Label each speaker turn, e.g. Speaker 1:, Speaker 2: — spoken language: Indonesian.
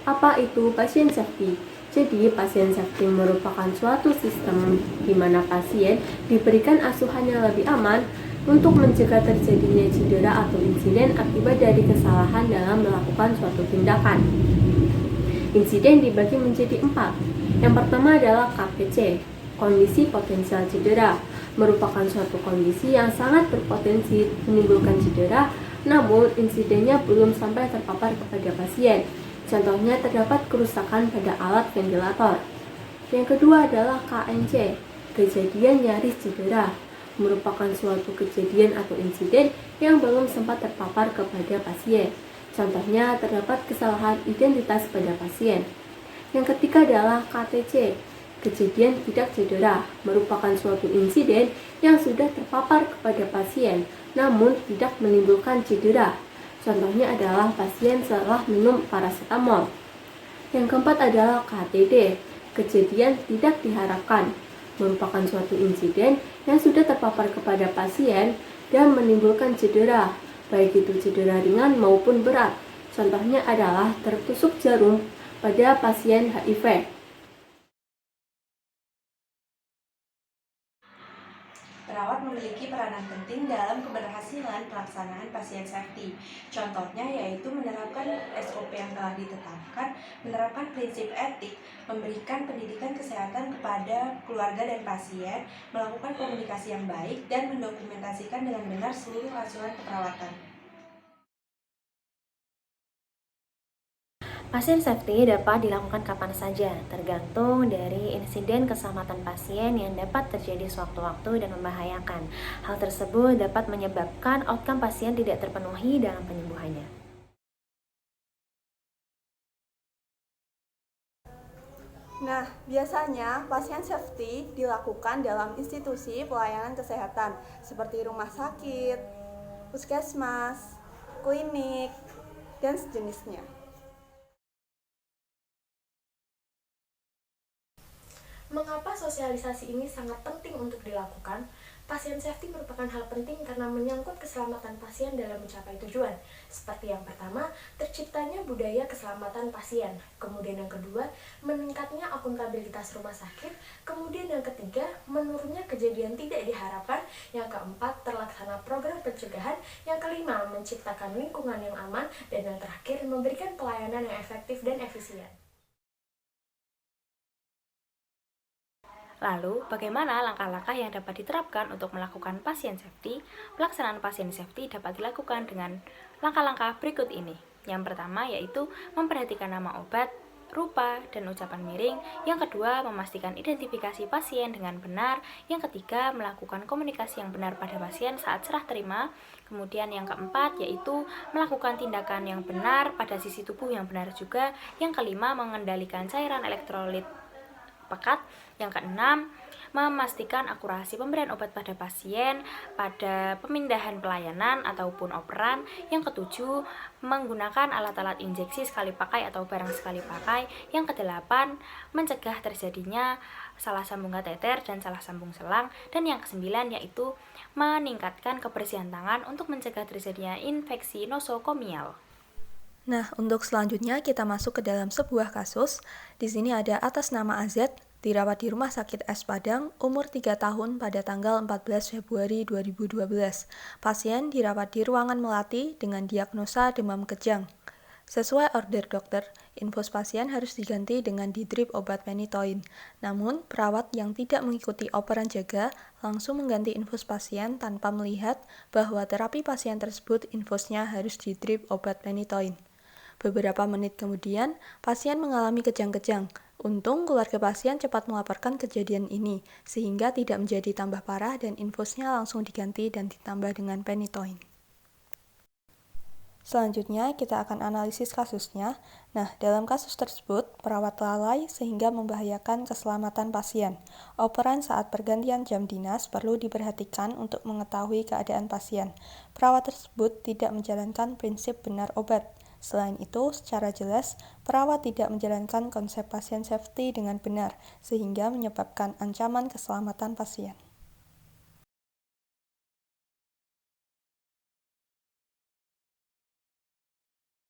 Speaker 1: Apa itu pasien safety? Jadi, pasien safety merupakan suatu sistem di mana pasien diberikan asuhan yang lebih aman untuk mencegah terjadinya cedera atau insiden akibat dari kesalahan dalam melakukan suatu tindakan. Insiden dibagi menjadi 4. Yang pertama adalah KPC, kondisi potensial cedera, merupakan suatu kondisi yang sangat berpotensi menimbulkan cedera, namun insidennya belum sampai terpapar kepada pasien. Contohnya terdapat kerusakan pada alat ventilator. Yang kedua adalah KNC, kejadian nyaris cedera, merupakan suatu kejadian atau insiden yang belum sempat terpapar kepada pasien. Contohnya terdapat kesalahan identitas pada pasien. Yang ketiga adalah KTC, kejadian tidak cedera, merupakan suatu insiden yang sudah terpapar kepada pasien, namun tidak menimbulkan cedera. Contohnya adalah pasien setelah minum paracetamol. Yang keempat adalah KTD, kejadian tidak diharapkan, merupakan suatu insiden yang sudah terpapar kepada pasien dan menimbulkan cedera, baik itu cedera ringan maupun berat. Contohnya adalah tertusuk jarum pada pasien HIV.
Speaker 2: Perawat memiliki peranan penting dalam keberhasilan pelaksanaan pasien safety. Contohnya yaitu menerapkan SOP yang telah ditetapkan, menerapkan prinsip etik, memberikan pendidikan kesehatan kepada keluarga dan pasien, melakukan komunikasi yang baik, dan mendokumentasikan dengan benar seluruh asuhan keperawatan.
Speaker 3: Pasien safety dapat dilakukan kapan saja, tergantung dari insiden keselamatan pasien yang dapat terjadi sewaktu-waktu dan membahayakan. Hal tersebut dapat menyebabkan outcome pasien tidak terpenuhi dalam penyembuhannya.
Speaker 4: Nah, biasanya pasien safety dilakukan dalam institusi pelayanan kesehatan seperti rumah sakit, puskesmas, klinik, dan sejenisnya.
Speaker 5: Mengapa sosialisasi ini sangat penting untuk dilakukan? Pasien safety merupakan hal penting karena menyangkut keselamatan pasien dalam mencapai tujuan. Seperti yang pertama, terciptanya budaya keselamatan pasien. Kemudian yang kedua, meningkatnya akuntabilitas rumah sakit. Kemudian yang ketiga, menurunnya kejadian tidak diharapkan. Yang keempat, terlaksana program pencegahan. Yang kelima, menciptakan lingkungan yang aman. Dan yang terakhir, memberikan pelayanan yang efektif dan efisien.
Speaker 3: Lalu, bagaimana langkah-langkah yang dapat diterapkan untuk melakukan pasien safety? Pelaksanaan pasien safety dapat dilakukan dengan langkah-langkah berikut ini. Yang pertama yaitu memperhatikan nama obat, rupa, dan ucapan miring. Yang kedua, memastikan identifikasi pasien dengan benar. Yang ketiga, melakukan komunikasi yang benar pada pasien saat serah terima. Kemudian yang keempat, yaitu melakukan tindakan yang benar pada sisi tubuh yang benar juga. Yang kelima, mengendalikan cairan elektrolit pekat. Yang keenam, memastikan akurasi pemberian obat pada pasien pada pemindahan pelayanan ataupun operan. Yang ketujuh, menggunakan alat-alat injeksi sekali pakai atau barang sekali pakai. Yang kedelapan, mencegah terjadinya salah sambung kateter dan salah sambung selang. Dan yang kesembilan yaitu meningkatkan kebersihan tangan untuk mencegah terjadinya infeksi nosokomial.
Speaker 4: Nah, untuk selanjutnya kita masuk ke dalam sebuah kasus. Di sini ada atas nama AZ, dirawat di Rumah Sakit S Padang, umur 3 tahun pada tanggal 14 Februari 2012. Pasien dirawat di ruangan melati dengan diagnosa demam kejang. Sesuai order dokter, infus pasien harus diganti dengan didrip obat phenytoin. Namun, perawat yang tidak mengikuti operan jaga langsung mengganti infus pasien tanpa melihat bahwa terapi pasien tersebut infusnya harus didrip obat phenytoin. Beberapa menit kemudian, pasien mengalami kejang-kejang. Untung keluarga pasien cepat melaporkan kejadian ini, sehingga tidak menjadi tambah parah dan infusnya langsung diganti dan ditambah dengan phenytoin. Selanjutnya, kita akan analisis kasusnya. Nah, dalam kasus tersebut, perawat lalai sehingga membahayakan keselamatan pasien. Operan saat pergantian jam dinas perlu diperhatikan untuk mengetahui keadaan pasien. Perawat tersebut tidak menjalankan prinsip benar obat. Selain itu, secara jelas, perawat tidak menjalankan konsep pasien safety dengan benar, sehingga menyebabkan ancaman keselamatan pasien.